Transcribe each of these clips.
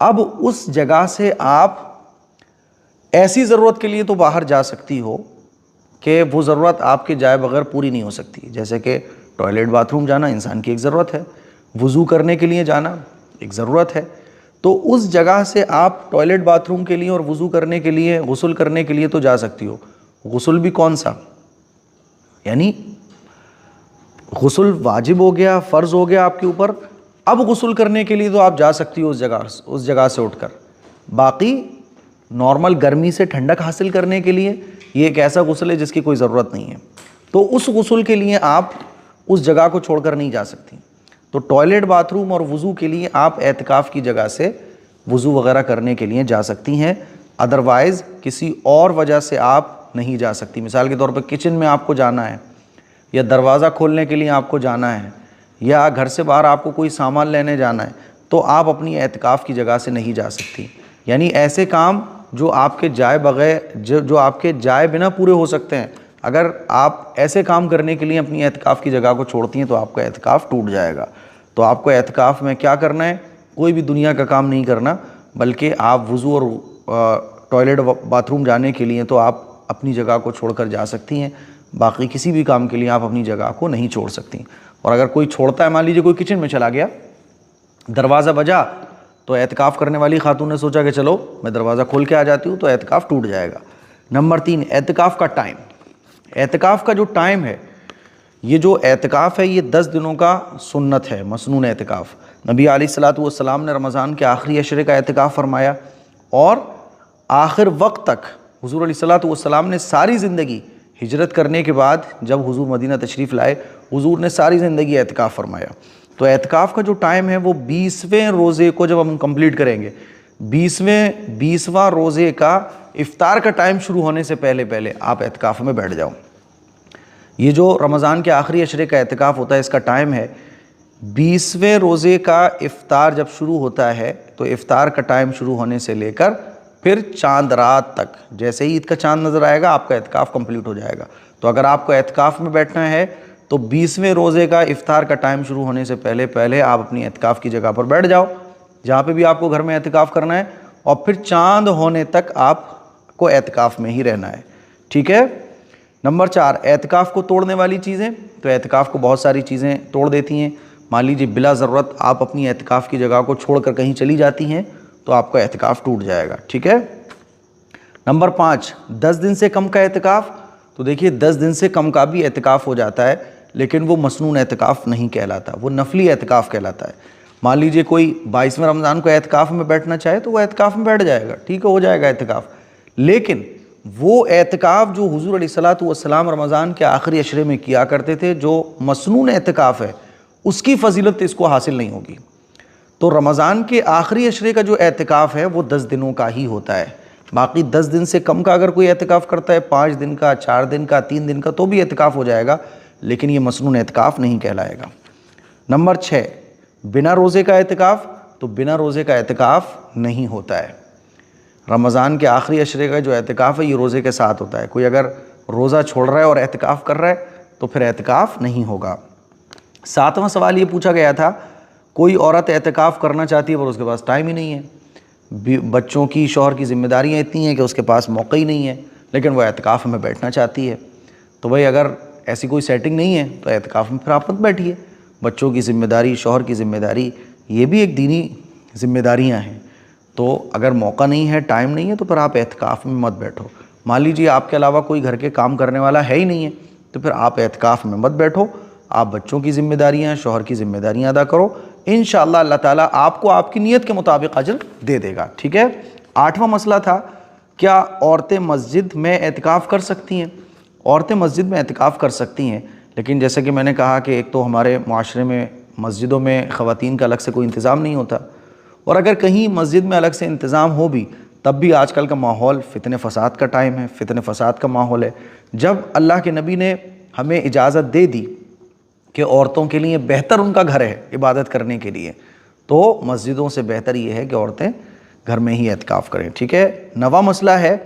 اب اس جگہ سے آپ ایسی ضرورت کے لیے تو باہر جا سکتی ہو کہ وہ ضرورت آپ کے جائے بغیر پوری نہیں ہو سکتی، جیسے کہ ٹوائلٹ باتھ روم جانا انسان کی ایک ضرورت ہے، وضو کرنے کے لیے جانا ایک ضرورت ہے، تو اس جگہ سے آپ ٹوائلٹ باتھ روم کے لیے اور وضو کرنے کے لیے، غسل کرنے کے لیے تو جا سکتی ہو۔ غسل بھی کون سا؟ یعنی غسل واجب ہو گیا، فرض ہو گیا آپ کے اوپر، اب غسل کرنے کے لیے تو آپ جا سکتی ہو اس جگہ سے اٹھ کر۔ باقی نارمل گرمی سے ٹھنڈک حاصل کرنے کے لیے یہ ایک ایسا غسل ہے جس کی کوئی ضرورت نہیں ہے، تو اس غسل کے لیے آپ اس جگہ کو چھوڑ کر نہیں جا سکتی۔ تو ٹوائلٹ باتھ روم اور وضو کے لیے آپ اعتکاف کی جگہ سے وضو وغیرہ کرنے کے لیے جا سکتی ہیں، ادروائز کسی اور وجہ سے آپ نہیں جا سکتی۔ مثال کے طور پر کچن میں آپ کو جانا ہے، یا دروازہ کھولنے کے لیے آپ کو جانا ہے، یا گھر سے باہر آپ کو کوئی سامان لینے جانا ہے، تو آپ اپنی اعتکاف کی جگہ سے نہیں جا سکتی۔ یعنی ایسے کام جو آپ کے جائے بغیر جو آپ کے جائے بنا پورے ہو سکتے ہیں، اگر آپ ایسے کام کرنے کے لیے اپنی اعتکاف کی جگہ کو چھوڑتی ہیں تو آپ کا اعتکاف ٹوٹ جائے گا۔ تو آپ کو اعتکاف میں کیا کرنا ہے؟ کوئی بھی دنیا کا کام نہیں کرنا، بلکہ آپ وضو اور ٹوائلٹ باتھ روم جانے کے لیے تو آپ اپنی جگہ کو چھوڑ کر جا سکتی ہیں، باقی کسی بھی کام کے لیے آپ اپنی جگہ کو نہیں چھوڑ سکتی۔ اور اگر کوئی چھوڑتا ہے، مان لیجیے کوئی کچن میں چلا گیا، دروازہ بجا، تو اعتکاف کرنے والی خاتون نے سوچا کہ چلو میں دروازہ کھول کے آ جاتی ہوں، تو اعتکاف ٹوٹ جائے گا۔ نمبر 3، اعتکاف کا ٹائم۔ اعتکاف کا جو ٹائم ہے، یہ جو اعتکاف ہے یہ 10 دنوں کا سنت ہے، مسنون اعتکاف۔ نبی علیہ الصلوۃ والسلام نے رمضان کے آخری عشرے کا اعتکاف فرمایا، اور آخر وقت تک حضور علیہ الصلوۃ والسلام نے ساری زندگی، ہجرت کرنے کے بعد جب حضور مدینہ تشریف لائے، حضور نے ساری زندگی اعتکاف فرمایا۔ تو اعتکاف کا جو ٹائم ہے وہ 20ویں روزے کو جب ہم کمپلیٹ کریں گے، 20واں روزے کا افطار کا ٹائم شروع ہونے سے پہلے آپ اعتکاف میں بیٹھ جاؤ۔ یہ جو رمضان کے آخری عشرے کا اعتکاف ہوتا ہے، اس کا ٹائم ہے 20ویں روزے کا افطار جب شروع ہوتا ہے، تو افطار کا ٹائم شروع ہونے سے لے کر پھر چاند رات تک، جیسے ہی عید کا چاند نظر آئے گا آپ کا اعتکاف کمپلیٹ ہو جائے گا۔ تو اگر آپ کو اعتکاف میں بیٹھنا ہے تو 20ویں روزے کا افطار کا ٹائم شروع ہونے سے پہلے آپ اپنی اعتکاف کی جگہ پر بیٹھ جاؤ، جہاں پہ بھی آپ کو گھر میں اعتکاف کرنا ہے، اور پھر چاند ہونے تک آپ کو اعتکاف میں ہی رہنا ہے، ٹھیک ہے۔ نمبر 4، اعتکاف کو توڑنے والی چیزیں۔ تو اعتکاف کو بہت ساری چیزیں توڑ دیتی ہیں۔ مان لیجیے بلا ضرورت آپ اپنی اعتکاف کی جگہ کو چھوڑ کر کہیں چلی جاتی ہیں تو آپ کا اعتکاف ٹوٹ جائے گا، ٹھیک ہے۔ نمبر 5، 10 دن سے کم کا اعتکاف۔ تو دیکھیے 10 دن سے کم کا بھی اعتکاف ہو جاتا ہے، لیکن وہ مسنون اعتکاف نہیں کہلاتا، وہ نفلی اعتکاف کہلاتا ہے۔ مان لیجیے کوئی 22ویں رمضان کو اعتکاف میں بیٹھنا چاہے تو وہ اعتکاف میں بیٹھ جائے گا، ٹھیک ہے، ہو جائے گا اعتکاف۔ لیکن وہ اعتکاف جو حضور علیہ الصلوۃ والسلام رمضان کے آخری عشرے میں کیا کرتے تھے، جو مسنون اعتکاف ہے، اس کی فضیلت اس کو حاصل نہیں ہوگی۔ تو رمضان کے آخری عشرے کا جو اعتکاف ہے وہ 10 دنوں کا ہی ہوتا ہے۔ باقی 10 دن سے کم کا اگر کوئی اعتکاف کرتا ہے، 5 دن کا، 4 دن کا، 3 دن کا، تو بھی اعتکاف ہو جائے گا، لیکن یہ مسنون اعتکاف نہیں کہلائے گا۔ نمبر 6، بنا روزے کا اعتکاف۔ تو بنا روزے کا اعتکاف نہیں ہوتا ہے۔ رمضان کے آخری عشرے کا جو اعتکاف ہے یہ روزے کے ساتھ ہوتا ہے۔ کوئی اگر روزہ چھوڑ رہا ہے اور اعتکاف کر رہا ہے تو پھر اعتکاف نہیں ہوگا۔ 7واں سوال یہ پوچھا گیا تھا، کوئی عورت اعتکاف کرنا چاہتی ہے پر اس کے پاس ٹائم ہی نہیں ہے، بچوں کی، شوہر کی ذمہ داریاں اتنی ہیں کہ اس کے پاس موقع ہی نہیں ہے، لیکن وہ اعتکاف میں بیٹھنا چاہتی ہے۔ تو بھائی اگر ایسی کوئی سیٹنگ نہیں ہے تو اعتکاف میں پھر آپ مت بیٹھیے۔ بچوں کی ذمہ داری، شوہر کی ذمہ داری، یہ بھی ایک دینی ذمہ داریاں ہیں۔ تو اگر موقع نہیں ہے، ٹائم نہیں ہے، تو پھر آپ اعتکاف میں مت بیٹھو۔ مان لیجیے آپ کے علاوہ کوئی گھر کے کام کرنے والا ہے ہی نہیں ہے، تو پھر آپ اعتکاف میں مت بیٹھو، آپ بچوں کی ذمہ داریاں، شوہر کی ذمہ داریاں ادا کرو، انشاءاللہ اللہ تعالیٰ آپ کو آپ کی نیت کے مطابق اجر دے دے گا، ٹھیک ہے۔ 8واں مسئلہ تھا، کیا عورتیں مسجد میں اعتکاف کر سکتی ہیں؟ عورتیں مسجد میں اعتکاف کر سکتی ہیں، لیکن جیسے کہ میں نے کہا کہ ایک تو ہمارے معاشرے میں مسجدوں میں خواتین کا الگ سے کوئی انتظام نہیں ہوتا، اور اگر کہیں مسجد میں الگ سے انتظام ہو بھی تب بھی آج کل کا ماحول فتنہ فساد کا ٹائم ہے، فتنہ فساد کا ماحول ہے۔ جب اللہ کے نبی نے ہمیں اجازت دے دی کہ عورتوں کے لیے بہتر ان کا گھر ہے عبادت کرنے کے لیے، تو مسجدوں سے بہتر یہ ہے کہ عورتیں گھر میں ہی اعتکاف کریں، ٹھیک ہے۔ 9واں مسئلہ ہے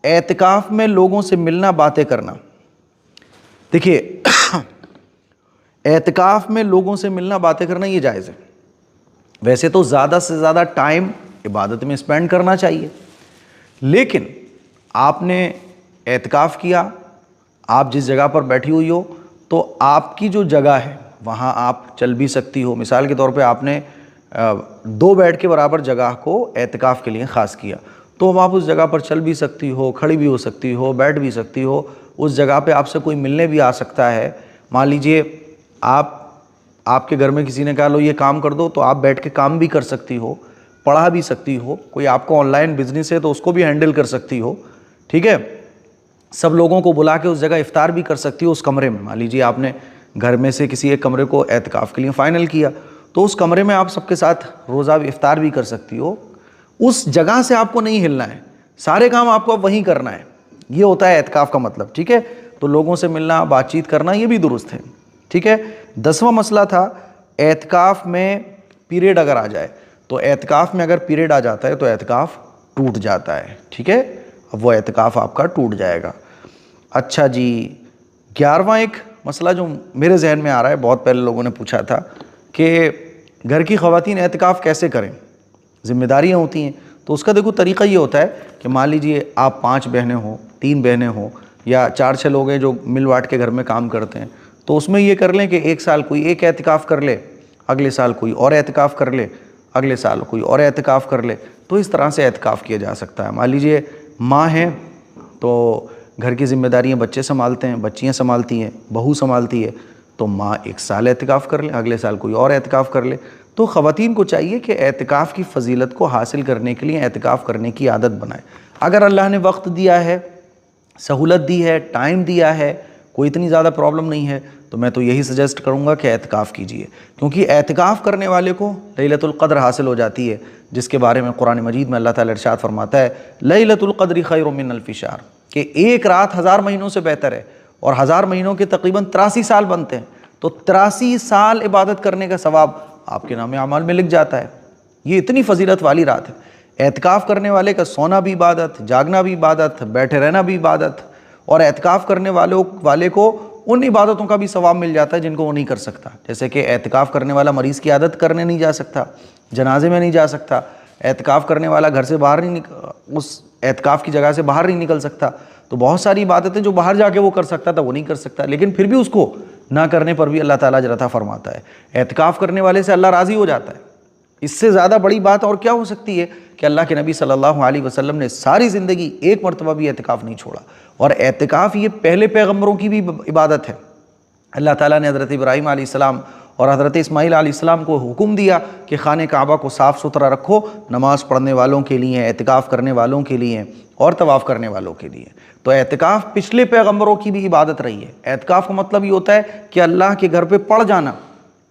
اعتکاف میں لوگوں سے ملنا، باتیں کرنا۔ دیکھیے اعتکاف میں لوگوں سے ملنا، باتیں کرنا یہ جائز ہے۔ ویسے تو زیادہ سے زیادہ ٹائم عبادت میں اسپینڈ کرنا چاہیے. لیکن آپ نے اعتکاف کیا, آپ جس جگہ پر بیٹھی ہوئی ہو تو آپ کی جو جگہ ہے وہاں آپ چل بھی سکتی ہو. مثال کے طور پہ آپ نے 2 بیڈ کے برابر جگہ کو اعتکاف کے لیے خاص کیا, تو اب آپ اس جگہ پر چل بھی سکتی ہو, کھڑی بھی ہو سکتی ہو, بیٹھ بھی سکتی ہو. اس جگہ پہ آپ سے کوئی ملنے بھی آ سکتا ہے. مان لیجئے آپ کے گھر میں کسی نے کہا لو یہ کام کر دو, تو آپ بیٹھ کے کام بھی کر سکتی ہو, پڑھا بھی سکتی ہو. کوئی آپ کو آن لائن بزنس ہے تو اس کو بھی ہینڈل کر سکتی ہو. ٹھیک ہے, سب لوگوں کو بلا کے اس جگہ افطار بھی کر سکتی ہو اس کمرے میں. مان لیجیے آپ نے گھر میں سے کسی ایک کمرے کو اعتکاف کے لیے فائنل کیا, تو اس کمرے میں آپ سب کے ساتھ روزہ افطار بھی کر سکتی ہو. اس جگہ سے آپ کو نہیں ہلنا ہے, سارے کام آپ کو اب وہیں کرنا ہے. یہ ہوتا ہے اعتکاف کا مطلب. ٹھیک ہے, تو لوگوں سے ملنا, بات چیت کرنا, یہ بھی درست ہے. ٹھیک ہے. 10واں مسئلہ تھا اعتکاف میں پیریڈ اگر آ جائے, تو اعتکاف میں اگر پیریڈ آ جاتا ہے تو اعتکاف ٹوٹ جاتا ہے. ٹھیک ہے, اب وہ اعتکاف آپ کا ٹوٹ جائے گا. اچھا جی, 11واں ایک مسئلہ جو میرے ذہن میں آ رہا ہے, بہت پہلے لوگوں نے پوچھا تھا کہ گھر کی خواتین اعتکاف کیسے کریں, ذمہ داریاں ہوتی ہیں. تو اس کا دیکھو طریقہ یہ ہوتا ہے کہ مان لیجئے آپ 5 بہنیں ہوں, 3 بہنیں ہوں, یا 4-6 لوگ ہیں جو مل بانٹ کے گھر میں کام کرتے ہیں, تو اس میں یہ کر لیں کہ ایک سال کوئی ایک اعتکاف کر لے, اگلے سال کوئی اور اعتکاف کر لے, اگلے سال کوئی اور اعتکاف کر لے. تو اس طرح سے اعتکاف کیا جا سکتا ہے. مان لیجئے ماں ہیں تو گھر کی ذمہ داریاں بچے سنبھالتے ہیں, بچیاں سنبھالتی ہیں, بہو سنبھالتی ہے, تو ماں ایک سال اعتکاف کر لے, اگلے سال کوئی اور اعتکاف کر لے. تو خواتین کو چاہیے کہ اعتکاف کی فضیلت کو حاصل کرنے کے لیے اعتکاف کرنے کی عادت بنائے. اگر اللہ نے وقت دیا ہے, سہولت دی ہے, ٹائم دیا ہے, کوئی اتنی زیادہ پرابلم نہیں ہے, تو میں تو یہی سجیسٹ کروں گا کہ اعتکاف کیجئے. کیونکہ اعتکاف کرنے والے کو لیلۃ القدر حاصل ہو جاتی ہے, جس کے بارے میں قرآن مجید میں اللہ تعالیٰ ارشاد فرماتا ہے لیلۃ القدر خیر من الف شہر, کہ ایک رات 1000 مہینوں سے بہتر ہے. اور 1000 مہینوں کے تقریباً 83 سال بنتے ہیں, تو 83 سال عبادت کرنے کا ثواب آپ کے نام اعمال میں لکھ جاتا ہے. یہ اتنی فضیلت والی رات ہے. اعتکاف کرنے والے کا سونا بھی عبادت, جاگنا بھی عبادت, بیٹھے رہنا بھی عبادت, اور اعتکاف کرنے والے کو ان عبادتوں کا بھی ثواب مل جاتا ہے جن کو وہ نہیں کر سکتا. جیسے کہ اعتکاف کرنے والا مریض کی عادت کرنے نہیں جا سکتا, جنازے میں نہیں جا سکتا, اعتکاف کرنے والا گھر سے باہر نہیں اس اعتکاف کی جگہ سے باہر نہیں نکل سکتا. تو بہت ساری عبادتیں جو باہر جا کے وہ کر سکتا تھا وہ نہیں کر سکتا, لیکن پھر بھی اس کو نہ کرنے پر بھی اللہ تعالیٰ اجر عطا فرماتا ہے. اعتکاف کرنے والے سے اللہ راضی ہو جاتا ہے. اس سے زیادہ بڑی بات اور کیا ہو سکتی ہے کہ اللہ کے نبی صلی اللہ علیہ وسلم نے ساری زندگی ایک مرتبہ بھی اعتکاف نہیں چھوڑا. اور اعتکاف یہ پہلے پیغمبروں کی بھی عبادت ہے. اللہ تعالیٰ نے حضرت ابراہیم علیہ السلام اور حضرت اسماعیل علیہ السلام کو حکم دیا کہ خانہ کعبہ کو صاف ستھرا رکھو, نماز پڑھنے والوں کے لیے, اعتکاف کرنے والوں کے لیے اور طواف کرنے والوں کے لیے. تو اعتکاف پچھلے پیغمبروں کی بھی عبادت رہی ہے. اعتکاف کا مطلب یہ ہوتا ہے کہ اللہ کے گھر پہ پڑھ جانا,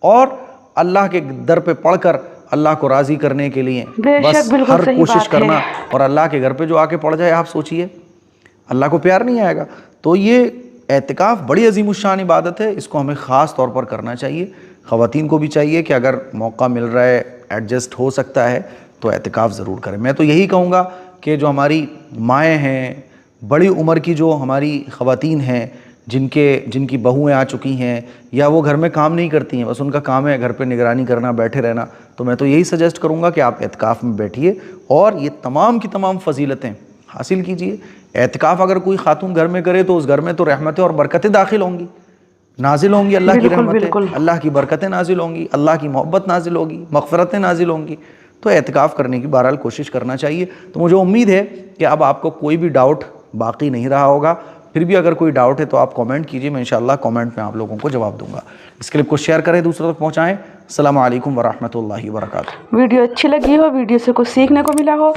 اور اللہ کے در پہ پڑھ کر اللہ کو راضی کرنے کے لیے بس ہر کوشش کرنا. اور اللہ کے گھر پہ جو آ کے پڑھ جائے, آپ سوچئے اللہ کو پیار نہیں آئے گا. تو یہ اعتکاف بڑی عظیم الشان عبادت ہے, اس کو ہمیں خاص طور پر کرنا چاہیے. خواتین کو بھی چاہیے کہ اگر موقع مل رہا ہے, ایڈجسٹ ہو سکتا ہے, تو اعتکاف ضرور کریں. میں تو یہی کہوں گا کہ جو ہماری مائیں ہیں, بڑی عمر کی جو ہماری خواتین ہیں, جن کی بہویں آ چکی ہیں, یا وہ گھر میں کام نہیں کرتی ہیں, بس ان کا کام ہے گھر پہ نگرانی کرنا, بیٹھے رہنا, تو میں تو یہی سجیسٹ کروں گا کہ آپ اعتکاف میں بیٹھیے اور یہ تمام کی تمام فضیلتیں حاصل کیجئے. اعتکاف اگر کوئی خاتون گھر میں کرے تو اس گھر میں تو رحمتیں اور برکتیں داخل ہوں گی, نازل ہوں گی, اللہ کی رحمتیں, اللہ کی برکتیں نازل ہوں گی, اللہ کی محبت نازل ہوگی, مغفرتیں نازل ہوں گی. تو اعتکاف کرنے کی بہرحال کوشش کرنا چاہیے. تو مجھے امید ہے کہ اب آپ کو کوئی بھی ڈاؤٹ باقی نہیں رہا ہوگا. پھر بھی اگر کوئی ڈاؤٹ ہے تو آپ کامنٹ کیجئے, میں انشاءاللہ کامنٹ میں آپ لوگوں کو جواب دوں گا. اس کلپ کو شیئر کریں, دوسروں تک پہنچائیں. السلام علیکم ورحمۃ اللہ وبرکاتہ. ویڈیو اچھی لگی ہو, ویڈیو سے کچھ سیکھنے کو ملا ہو,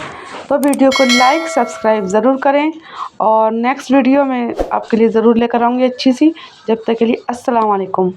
تو ویڈیو کو لائک سبسکرائب ضرور کریں, اور نیکسٹ ویڈیو میں آپ کے لیے ضرور لے کر آؤں گی اچھی سی. جب تک کے لیے السلام علیکم.